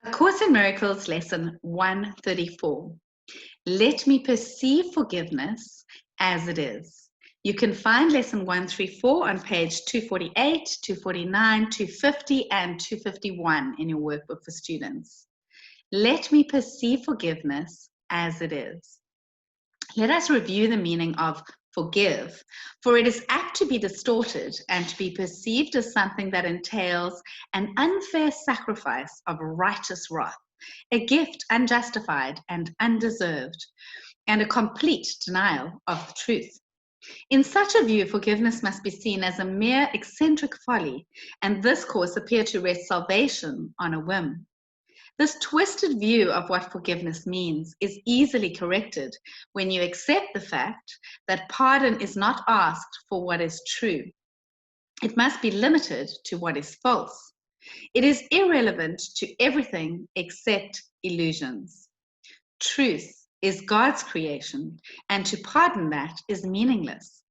A Course in Miracles, lesson 134. Let me perceive forgiveness as it is. You can find lesson 134 on page 248, 249, 250, and 251 in your workbook for students. Let me perceive forgiveness as it is. Let us review the meaning of forgive, for it is apt to be distorted and to be perceived as something that entails an unfair sacrifice of righteous wrath, a gift unjustified and undeserved, and a complete denial of the truth. In such a view, forgiveness must be seen as a mere eccentric folly, and this course appears to rest salvation on a whim. This twisted view of what forgiveness means is easily corrected when you accept the fact that pardon is not asked for what is true. It must be limited to what is false. It is irrelevant to everything except illusions. Truth is God's creation, and to pardon that is meaningless.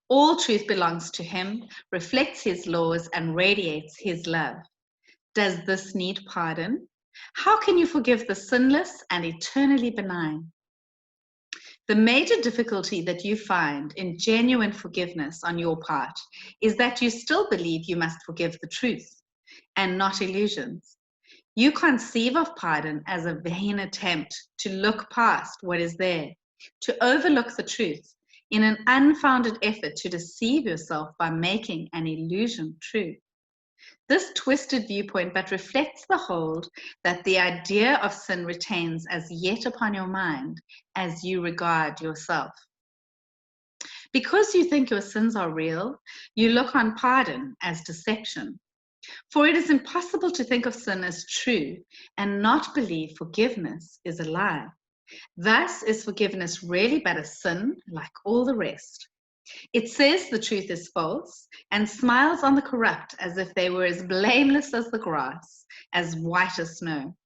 All truth belongs to Him, reflects His laws, and radiates His love. Does this need pardon? How can you forgive the sinless and eternally benign? The major difficulty that you find in genuine forgiveness on your part is that you still believe you must forgive the truth and not illusions. You conceive of pardon as a vain attempt to look past what is there, to overlook the truth in an unfounded effort to deceive yourself by making an illusion true. This twisted viewpoint but reflects the hold that the idea of sin retains as yet upon your mind as you regard yourself. Because you think your sins are real, you look on pardon as deception. For it is impossible to think of sin as true and not believe forgiveness is a lie. Thus is forgiveness really but a sin like all the rest. It says the truth is false and smiles on the corrupt as if they were as blameless as the grass, as white as snow.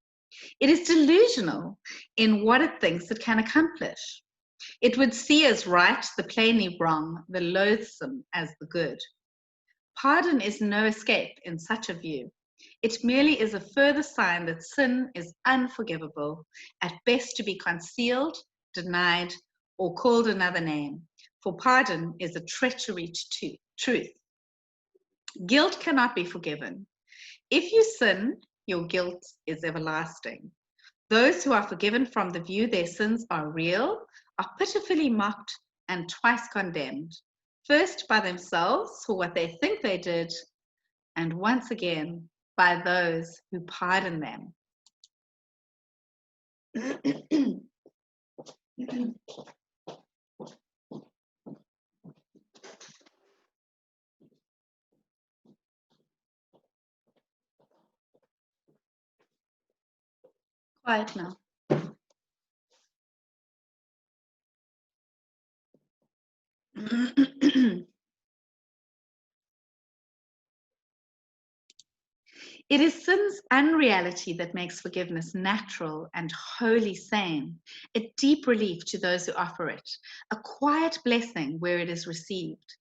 It is delusional in what it thinks it can accomplish. It would see as right the plainly wrong, the loathsome as the good. Pardon is no escape in such a view. It merely is a further sign that sin is unforgivable, at best to be concealed, denied, or called another name. For pardon is a treachery to truth. Guilt cannot be forgiven. If you sin, your guilt is everlasting. Those who are forgiven from the view their sins are real are pitifully mocked and twice condemned, first by themselves for what they think they did, and once again by those who pardon them. Quiet now. It is sin's unreality that makes forgiveness natural and wholly sane, a deep relief to those who offer it, a quiet blessing where it is received.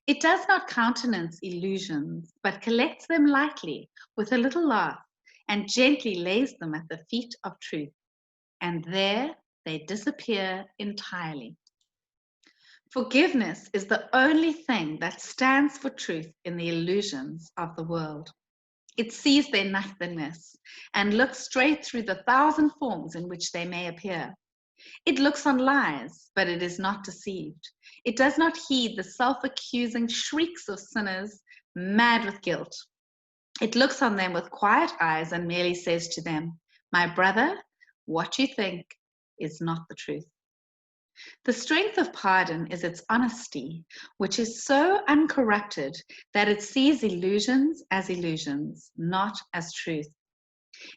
It does not countenance illusions, but collects them lightly with a little laugh and gently lays them at the feet of truth. And there they disappear entirely. Forgiveness is the only thing that stands for truth in the illusions of the world. It sees their nothingness and looks straight through the 1,000 forms in which they may appear. It looks on lies, but it is not deceived. It does not heed the self-accusing shrieks of sinners mad with guilt. It looks on them with quiet eyes and merely says to them, "My brother, what you think is not the truth." The strength of pardon is its honesty, which is so uncorrupted that it sees illusions as illusions, not as truth.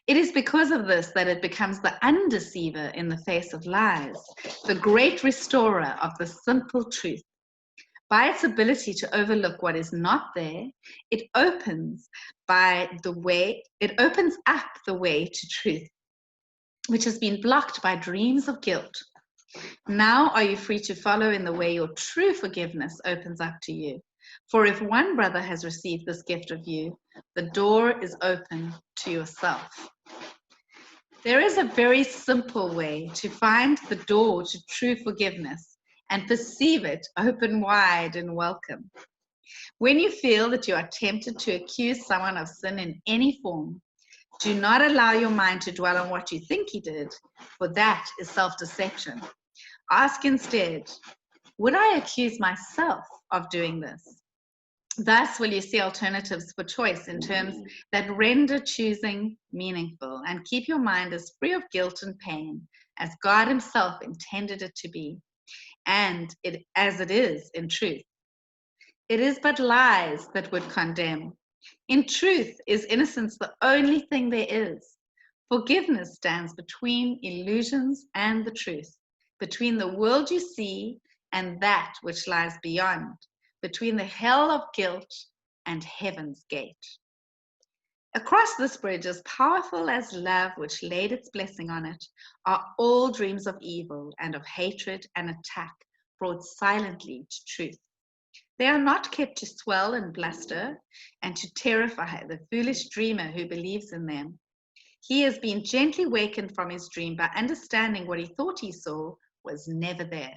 It is because of this that it becomes the undeceiver in the face of lies, the great restorer of the simple truth. By its ability to overlook what is not there, it opens up the way to truth, which has been blocked by dreams of guilt. Now are you free to follow in the way your true forgiveness opens up to you. For if one brother has received this gift of you, the door is open to yourself. There is a very simple way to find the door to true forgiveness and perceive it open wide and welcome. When you feel that you are tempted to accuse someone of sin in any form, do not allow your mind to dwell on what you think he did, for that is self-deception. Ask instead, would I accuse myself of doing this? Thus will you see alternatives for choice in terms that render choosing meaningful and keep your mind as free of guilt and pain as God himself intended it to be, and as it is in truth. It is but lies that would condemn. In truth, is innocence the only thing there is? Forgiveness stands between illusions and the truth, between the world you see and that which lies beyond, between the hell of guilt and heaven's gate. Across this bridge, as powerful as love which laid its blessing on it, are all dreams of evil and of hatred and attack brought silently to truth. They are not kept to swell and bluster and to terrify the foolish dreamer who believes in them. He has been gently wakened from his dream by understanding what he thought he saw was never there.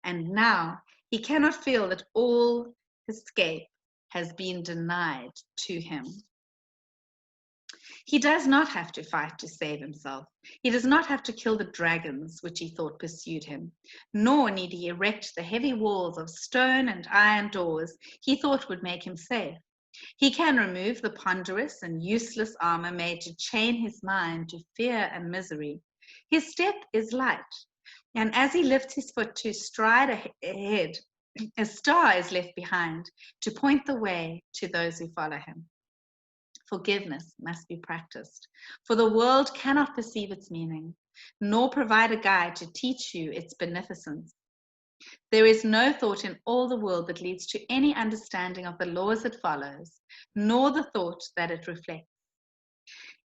And now he cannot feel that all escape has been denied to him. He does not have to fight to save himself. He does not have to kill the dragons which he thought pursued him, nor need he erect the heavy walls of stone and iron doors he thought would make him safe. He can remove the ponderous and useless armor made to chain his mind to fear and misery. His step is light, and as he lifts his foot to stride ahead, a star is left behind to point the way to those who follow him. Forgiveness must be practiced, for the world cannot perceive its meaning, nor provide a guide to teach you its beneficence. There is no thought in all the world that leads to any understanding of the laws it follows, nor the thought that it reflects.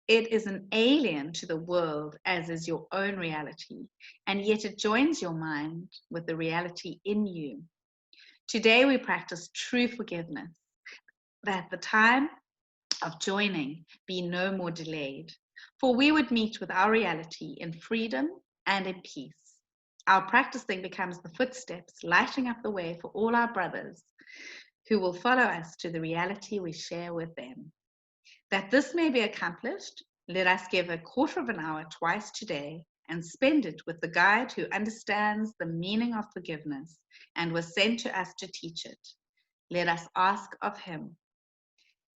It is an alien to the world, as is your own reality, and yet it joins your mind with the reality in you. Today we practice true forgiveness, that the time of joining be no more delayed, for we would meet with our reality in freedom and in peace. Our practicing becomes the footsteps lighting up the way for all our brothers who will follow us to the reality we share with them. That this may be accomplished, let us give a quarter of an hour twice today and spend it with the guide who understands the meaning of forgiveness and was sent to us to teach it. Let us ask of him,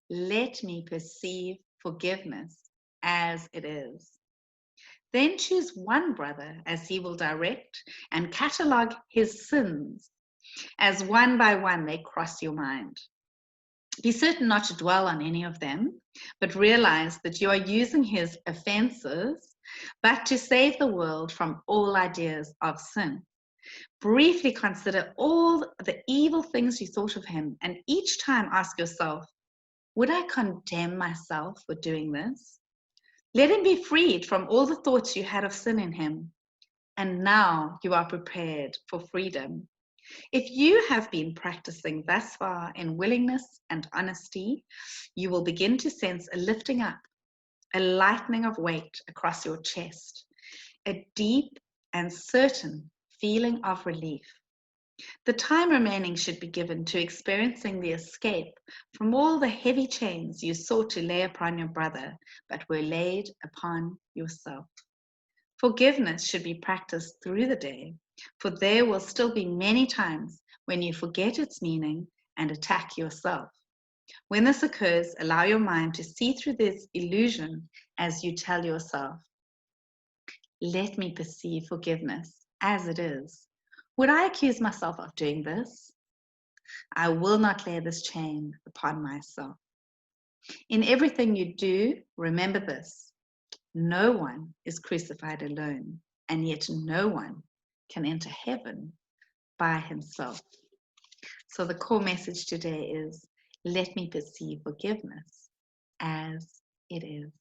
let me perceive forgiveness as it is. Then choose one brother as he will direct and catalog his sins as one by one they cross your mind. Be certain not to dwell on any of them, but realize that you are using his offenses, but to save the world from all ideas of sin. Briefly consider all the evil things you thought of him, and each time ask yourself, would I condemn myself for doing this? Let him be freed from all the thoughts you had of sin in him. And now you are prepared for freedom. If you have been practicing thus far in willingness and honesty, you will begin to sense a lifting up, a lightening of weight across your chest, a deep and certain feeling of relief. The time remaining should be given to experiencing the escape from all the heavy chains you sought to lay upon your brother, but were laid upon yourself. Forgiveness should be practiced through the day, for there will still be many times when you forget its meaning and attack yourself. When this occurs, allow your mind to see through this illusion as you tell yourself, let me perceive forgiveness as it is. Would I accuse myself of doing this? I will not lay this chain upon myself. In everything you do, remember this. No one is crucified alone, and yet no one can enter heaven by himself. So the core message today is, let me perceive forgiveness as it is.